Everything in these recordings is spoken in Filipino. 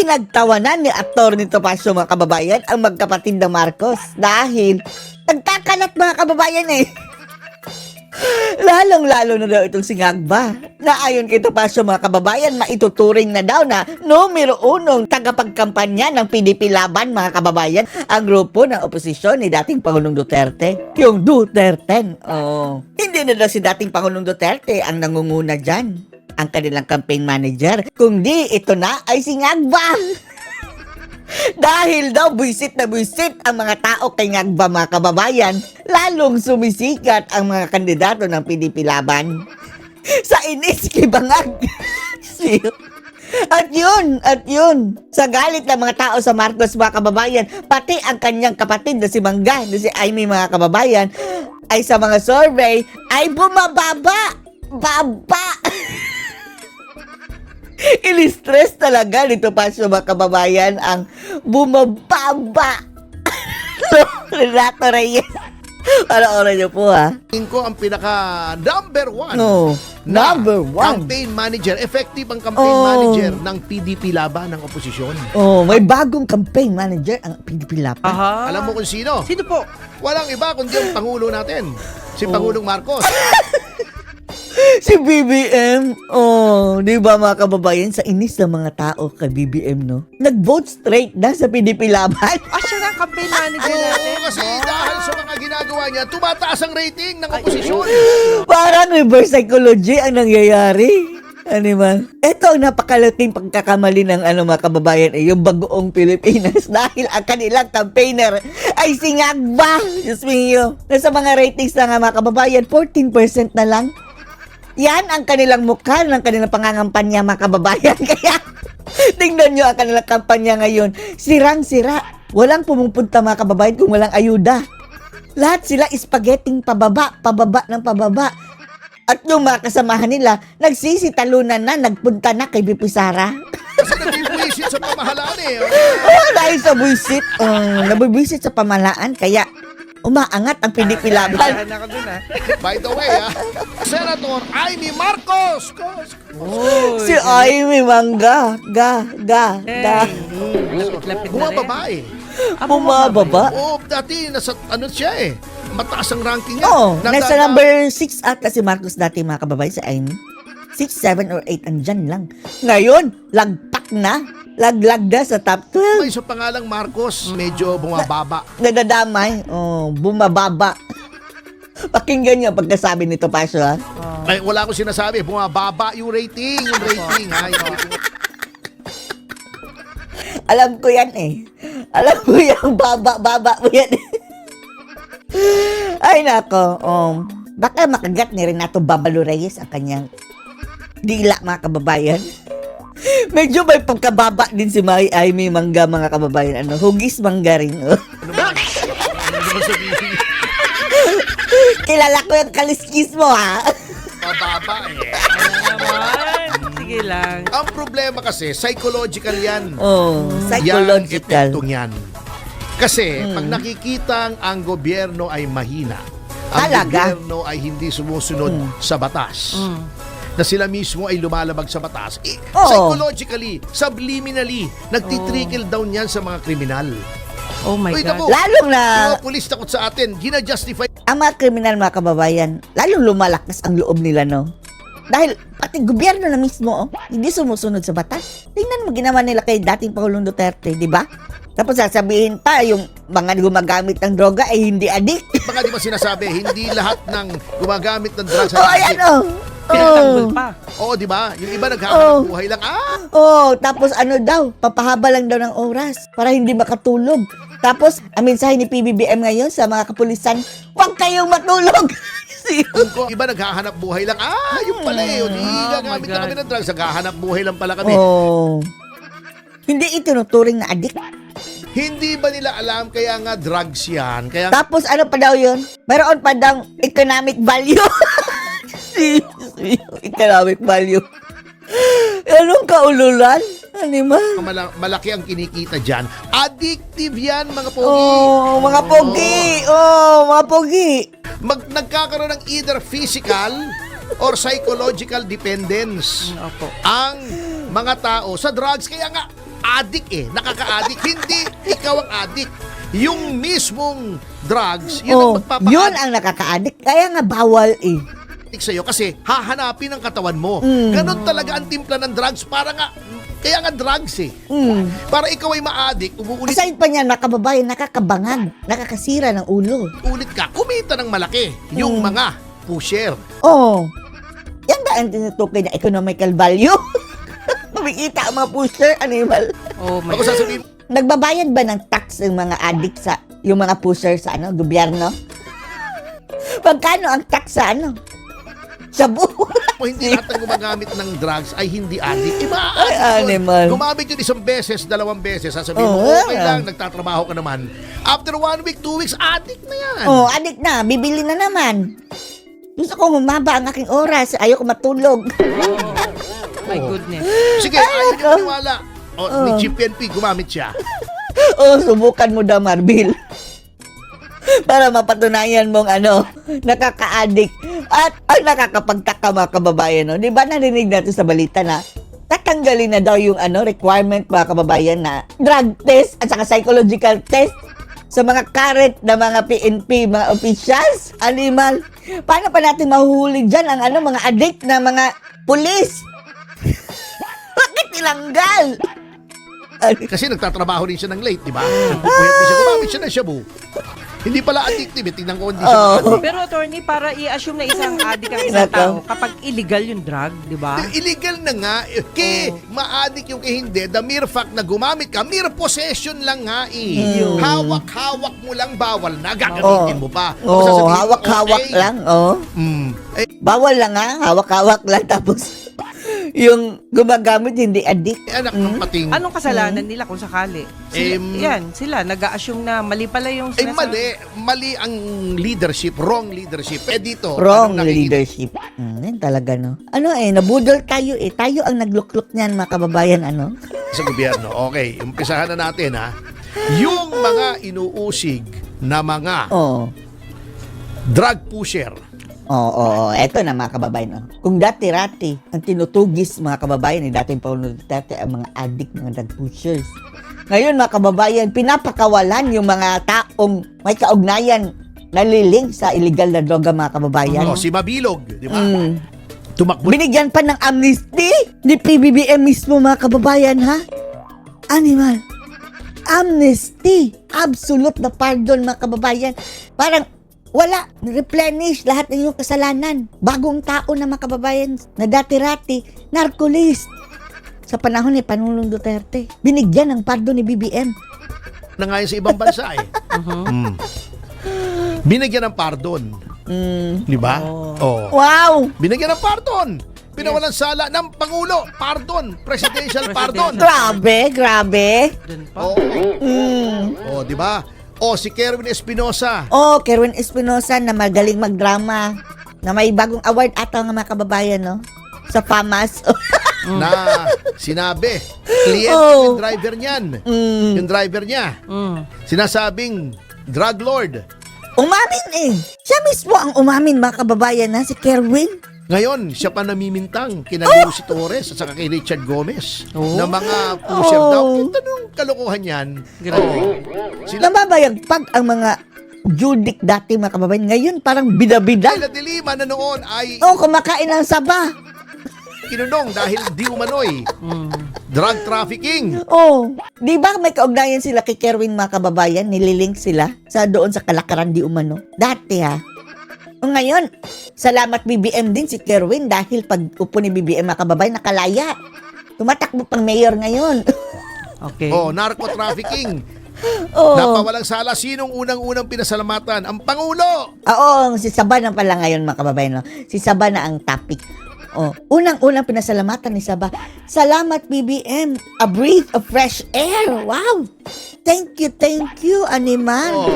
Pinagtawanan ni Atty. Topacio mga kababayan ang magkapatid na Marcos dahil nagkakalat mga kababayan eh. Lalong-lalo na daw itong si Ngagba na ayon kay Topacio mga kababayan maituturing na daw na numero unong tagapagkampanya ng PDP Laban mga kababayan ang grupo ng oposisyon ni dating Pangulong Duterte. Yung Duterte. Oh. Hindi na daw si dating Pangulong Duterte ang nangunguna dyan, ang kanilang campaign manager, kundi ito na ay si Ngagba. Dahil daw buwisit na buwisit ang mga tao kay Ngagba mga kababayan, lalong sumisikat ang mga kandidato ng PDP Laban. Sa inis kay Bangag. At yun, sa galit ng mga tao sa Marcos mga kababayan, pati ang kanyang kapatid na si Mangga, na si Aimee mga kababayan, ay sa mga survey ay bumababa. Baba! Ini-stress talaga nito pa sa mga kababayan ang bumababa. Renato Reyes. Para-oras niyo po ha. Tingin ko ang pinaka number one Number one. campaign manager, effective ang campaign manager ng PDP Laban ng oposisyon. Oh, may bagong campaign manager ang PDP Laban. Aha. Alam mo kung sino? Sino po? Walang iba kundi ang Pangulo natin, si Pangulong Marcos. Si BBM, di ba mga kababayan, sa inis ng mga tao kay BBM, no? Nag-vote straight na sa PDP Laban. Siya na ang campaign manager natin. Oo, kasi dahil sa mga ginagawa niya, tumataas ang rating ng oposisyon. Parang reverse psychology ang nangyayari. Ano man? Ito ang napakalaking pagkakamali ng mga kababayan yung bagoong Pilipinas dahil ang kanilang campaigner ay si Ngagba. Diyos mio. Nasa mga ratings na nga mga kababayan, 14% na lang. Yan ang kanilang mukha ng kanilang pangangampanya mga kababayan. Kaya tingnan nyo ang kanilang kampanya ngayon. Sirang-sira. Walang pumupunta mga kababayan kung walang ayuda. Lahat sila spaghetting pababa ng pababa. At yung mga kasamahan nila, nagsisitalunan na, nagpunta na kay BP Sara. Kasi nabibwisit sa pamahalaan eh. Dahil sa buwisit, nabibwisit sa pamahalaan, kaya umaangat ang PDP Laban. Ako dun By the way, Senator Aimee Marcos. Si Aimee Mangga, Bumababa eh. bumababa. Oo, dati nasa ano siya eh. Mataas ang ranking niya. Oo, nasa number 6 ata si Marcos dati mga kababayan sa Aimee. 6, 7, or 8, andyan lang. Ngayon, lagpak na. Laglag na sa top 12. May sa pangalang Marcos, medyo bumababa. Nadadamay. Bumababa. Pakinggan niyo pagkasabi nito, Pasio, ha? Ay, wala akong sinasabi, bumababa yung rating. Alam ko yan eh. Alam ko yan, baba mo yan. Ay, nako. Baka makagat ni Renato Babalo Reyes ang kanyang dila, mga kababayan. Medyo may pagkababa din si Aimee Mangga, mga kababayan. Hugis mangga rin. Ano ba sabihin? Kilala ko yung kaliskis mo, ha? Mababa eh. naman. Sige lang. Ang problema kasi, psychological yan. Psychological. Yan, epektong yan. Kasi, pag nakikitang ang gobyerno ay mahina, ang Talaga? gobyerno ay hindi sumusunod sa batas, na sila mismo ay lumalabag sa batas, psychologically, subliminally, nagtitrickle down yan sa mga kriminal. Oh my Uy, God. naku, Lalong na, mga pulis takot sa atin, gina-justify. ang mga kriminal, mga kababayan, lalong lumalakas ang loob nila, no? Dahil pati gobyerno na mismo, hindi sumusunod sa batas. Tingnan mo ginawa nila kay dating Pangulong Duterte, di ba? Tapos sasabihin pa, yung mga gumagamit ng droga ay hindi adik. Baka di ba sinasabi, hindi lahat ng gumagamit ng drugs ay Ayan, Pinatanggol pa. Oo, di ba? Yung iba naghahanap buhay lang. Tapos daw, papahaba lang daw ng oras para hindi makatulog. Tapos, ang mensahe ni PBBM ngayon sa mga kapulisan, huwag kayong matulog. Kung iba naghahanap buhay lang, yung pala eh, hindi gagamit na kami ng drugs, naghahanap buhay lang pala kami. Hindi itinuturing na adik. Hindi ba nila alam kaya nga drugs yan? Kaya Tapos ano pa daw yun? Mayroon pa daw economic value. Economic value. Anong kaululan? Ano ba? malaki ang kinikita dyan. Addictive yan, mga pogi. Mga pogi. Mga pogi. Nagkakaroon ng either physical or psychological dependence Opo. ang mga tao sa drugs. Kaya nga, addict eh. Nakaka-addict. Hindi ikaw ang addict. Yung mismong drugs, yun ang magpapa-addict yun ang nakaka-addict. Kaya nga bawal eh. sa'yo kasi hahanapin ang katawan mo. Ganon talaga ang timpla ng drugs. Kaya nga drugs eh. Para ikaw ay ma-addict, umuulit Aside pa niyan, mga kababayan, nakakabangag, nakakasira ng ulo. ka, kumita ng malaki. Yung mga pusher. Oh, yan ba ang tinutukoy na economical value? Kumikita ang mga pusher, animal. Oh my Ako God. sasabihin, Nagbabayad ba ng tax yung mga addict yung mga pusher sa gobyerno? Pagkano ang tax sa Shabu. mo hindi lahat ng gumagamit ng drugs ay hindi addict. Iba Ay, animal. Gumamit yun isang beses, dalawang beses. Sasabihin mo, okay lang, nagtatrabaho ka naman. After 1 week, 2 weeks, addict na yan. Oh, addict na. Bibili na naman. Gusto ko humaba ang aking oras. Ayoko matulog. My goodness. Sige, ayaw niyo maniwala. Ni Chief PNP, gumamit siya. Oh, subukan mo daw, Marbil. Para mapatunayan mong nakaka-addict. At ang nakakapagtaka mga kababayan, no? Di ba narinig natin sa balita na tatanggalin na daw yung requirement mga kababayan na drug test at saka psychological test sa mga current na mga PNP, mga officials, animal. Paano pa natin mahuhuli dyan ang mga addict na mga pulis? Bakit ilanggal? Kasi nagtatrabaho rin siya ng late, di ba? Nagpupuyat din siya, gumamit siya ng shabu. Hindi pala addictive, tingnan ko hindi siya addict. Pero attorney, para i-assume na isang addict ang isang tao kapag illegal yung drug, di ba? Illegal na nga, ma-addict yung hindi, the mere fact na gumamit ka, mere possession lang nga eh. Hawak-hawak mo lang, bawal na, gagamitin mo pa. Tapos sasabihin mo, Hawak-hawak okay. lang, Eh, Bawal lang hawak-hawak lang tapos yung gumagamit hindi addict. anak ng pating. Anong kasalanan nila kung sakali? Sila nag-a-assume na mali pala yung sinasabi. Mali ang leadership, wrong leadership. Dito, Wrong anong nakikita? leadership. Yan talaga, no? Nabudol tayo eh. Tayo ang naglukluk niyan, mga kababayan, Sa gobyerno. Okay, umpisahan na natin ha. Yung mga inuusig na mga drug pusher. Eto na mga kababayan. Kung dati-rati, ang tinutugis mga kababayan ni dating Pangulong Duterte ang mga addict, mga drug pushers. Ngayon mga kababayan, pinapakawalan yung mga taong may kaugnayan naliling sa illegal na droga mga kababayan. Si Mabilog, di ba? Tumakbo. Binigyan pa ng amnesty ni PBBM mismo mga kababayan, ha? Animal. Amnesty. Absolute na pardon mga kababayan. Parang wala, replenish lahat ng iyong kasalanan. Bagong tao na mga kababayan na dati-rati, narcolist. Sa panahon ni Pangulong Duterte, binigyan ng pardon ni BBM. Na nga yun sa ibang bansa eh. Binigyan ng pardon. Di ba? Wow! Binigyan ng pardon. Pinawalan sala ng Pangulo. Pardon. Presidential pardon. Grabe. Dun pa. Di ba? Si Kerwin Espinosa. Kerwin Espinosa na magaling magdrama. Na may bagong award ata ng mga kababayan, no? Sa FAMAS. Na sinabi, kliyente yung driver niyan. Yung driver niya. Sinasabing, drug lord. Umamin eh. Siya mismo ang umamin mga kababayan na si Kerwin. Ngayon, siya pa namimintang kina Lucy Torres at saka kay Richard Gomez na mga pusher daw. Tanong kalokohan yan. Nababayagpag ang mga judik dati mga kababayan. Ngayon parang bida-bida. Kaya Dilima na noon ay Kumakain ng saba. kinunong dahil di umano'y drug trafficking. Di ba may kaugnayan sila kay Kerwin mga kababayan? Nililink sila doon sa Kalakaran di umano. Dati ha. Ngayon, salamat BBM din si Kerwin dahil pag upo ni BBM mga kababayan nakalaya. Tumatakbo pang mayor ngayon. Okay. Narco-trafficking. Napawalang sala. Sinong unang-unang pinasalamatan? Ang Pangulo! Si Saba na pala ngayon mga kababayan. No? Si Saba na ang topic. Unang-unang pinasalamatan ni Saba. Salamat BBM. A breath of fresh air. Wow! Thank you, animal.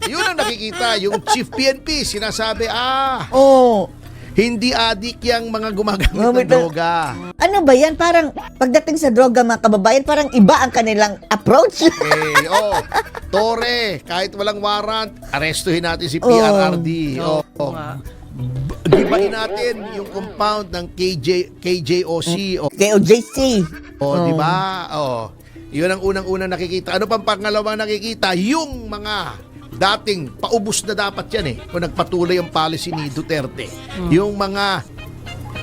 Yun ang nakikita. Yung Chief PNP sinasabi, hindi adik yung mga gumagamit ng droga. Ano ba yan? Parang pagdating sa droga mga kababayan, parang iba ang kanilang approach. Tore, kahit walang warrant, arestuhin natin si PRRD. Gibain natin yung compound ng KJOC. KOJC. di ba? Yun ang unang-unang nakikita. Ano pang pangalawang nakikita? Yung mga dating paubos na dapat yan kung nagpatuloy ang policy ni Duterte. Yung mga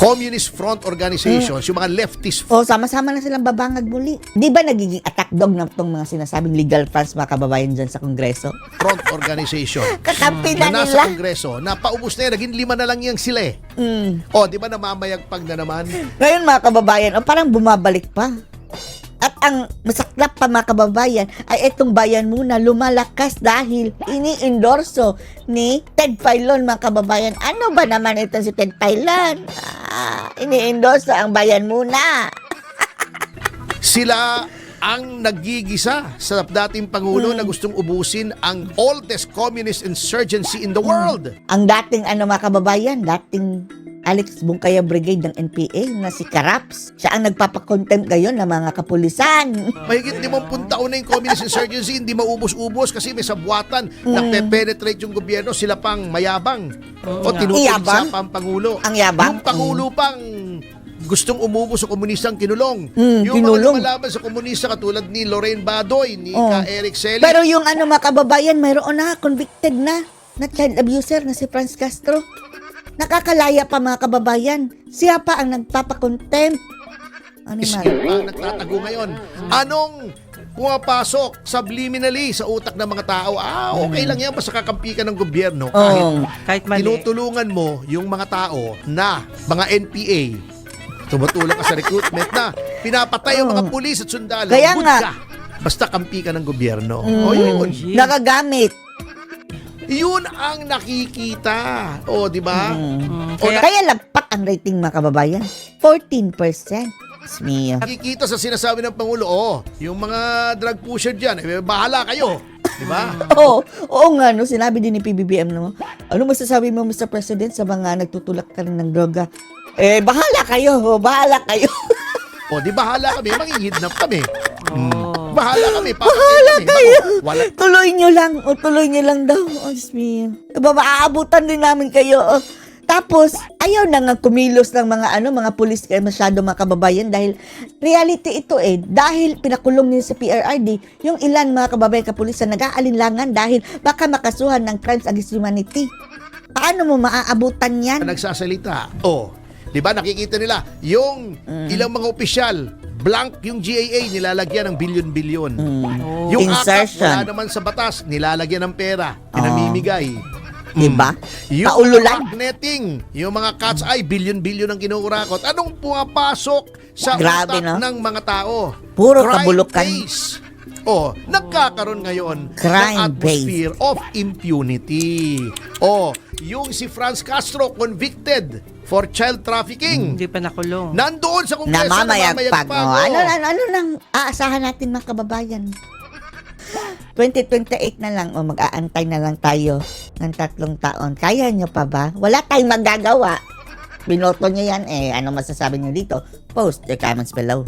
Communist Front Organizations, yung mga leftist Sama-sama na silang babangag muli. Di ba nagiging attack dog na itong mga sinasabing legal funds mga kababayan dyan sa Kongreso? Front Organization Kakampi na na nasa nila. Kongreso, na paubos na yan, naging 5 na lang yan sila di ba namamayagpag na naman? Ngayon mga kababayan, parang bumabalik pa. At ang masaklap pa mga kababayan ay itong bayan muna lumalakas dahil ini-endorso ni Ted Filon mga kababayan. Ano ba naman ito si Ted Filon? Ini-endorso ang bayan muna. Sila ang nagigisa sa dating Pangulo na gustong ubusin ang oldest communist insurgency in the world. Ang dating mga kababayan, dating Alex Bungkaya Brigade ng NPA na si Karaps. Siya ang nagpapakontempt ngayon ng mga kapulisan. Mahigit 50 taon na yung communist insurgency, hindi maubos-ubos kasi may sabwatan na penetrate yung gobyerno, sila pang mayabang. Tinutulig Iyabang? sa Pampangulo. Ang yabang? Yung Pangulo pang gustong umubos sa komunistang kinulong. Yung kinulong. mga lumalaban sa komunista katulad ni Lorraine Badoy, ni Ka Eric Selle. Pero yung mga kababayan, mayroon na, convicted na child abuser na si Franz Castro. Nakakalaya pa mga kababayan. Siya pa ang nagpapakontempt. Yun pa ang nagtatago ngayon. Anong pumapasok subliminally sa utak ng mga tao? Okay lang yan, basta kakampi ka ng gobyerno. Kahit mali. Tinutulungan mo yung mga tao na mga NPA, tumutulong ka sa recruitment na pinapatay ang mga pulis at sundalo. Kaya Good nga. ka. Basta kampi ka ng gobyerno. Yun. Nakagamit. Yun ang nakikita. Di ba? Kaya lagpak ang rating mga kababayan. 14%. Mio. Nakikita sa sinasabi ng Pangulo, yung mga drug pusher dyan, bahala kayo. Di ba? Oo nga, no? Sinabi din ni PBBM naman. Ano masasabi mo, Mr. President, sa mga nagtutulak ka rin ng droga? Bahala kayo. Bahala kayo. Di bahala kami, mangingidnap kami. Bahala kami. Bahala kayo. Wala. Tuloy nyo lang daw. Diyos mio. Maaabutan din namin kayo. Tapos, ayaw na nga kumilos ng mga pulis kaya masyado mga kababayan dahil reality ito dahil pinakulong nila sa PRRD yung ilan mga kababayan kapulisan nag-aalinlangan dahil baka makasuhan ng crimes against humanity. Paano mo maaabutan yan? Nagsasalita. Di ba nakikita nila yung ilang mga opisyal, blank yung GAA, nilalagyan ng bilyon-bilyon. Yung AKAP, wala naman sa batas, nilalagyan ng pera, pinamimigay. Diba? Yung Paululan. netting, yung mga cat's eye, bilyon-bilyon ang kinukurakot. Anong pumapasok sa Grabe, utak no? ng mga tao? Puro Crime kabulukan. base. Nagkakaroon ngayon Crime ng atmosphere of impunity. Yung si Franz Castro convicted for child trafficking. Hindi pa nakulong. Nandoon sa Kongreso, Namamayagpag. Ano nang aasahan natin mga kababayan? 2028 na lang mag-aantay na lang tayo ng 3 taon. Kaya nyo pa ba? Wala tayong magagawa. Binoto nyo yan Ano masasabi nyo dito? Post your comments below.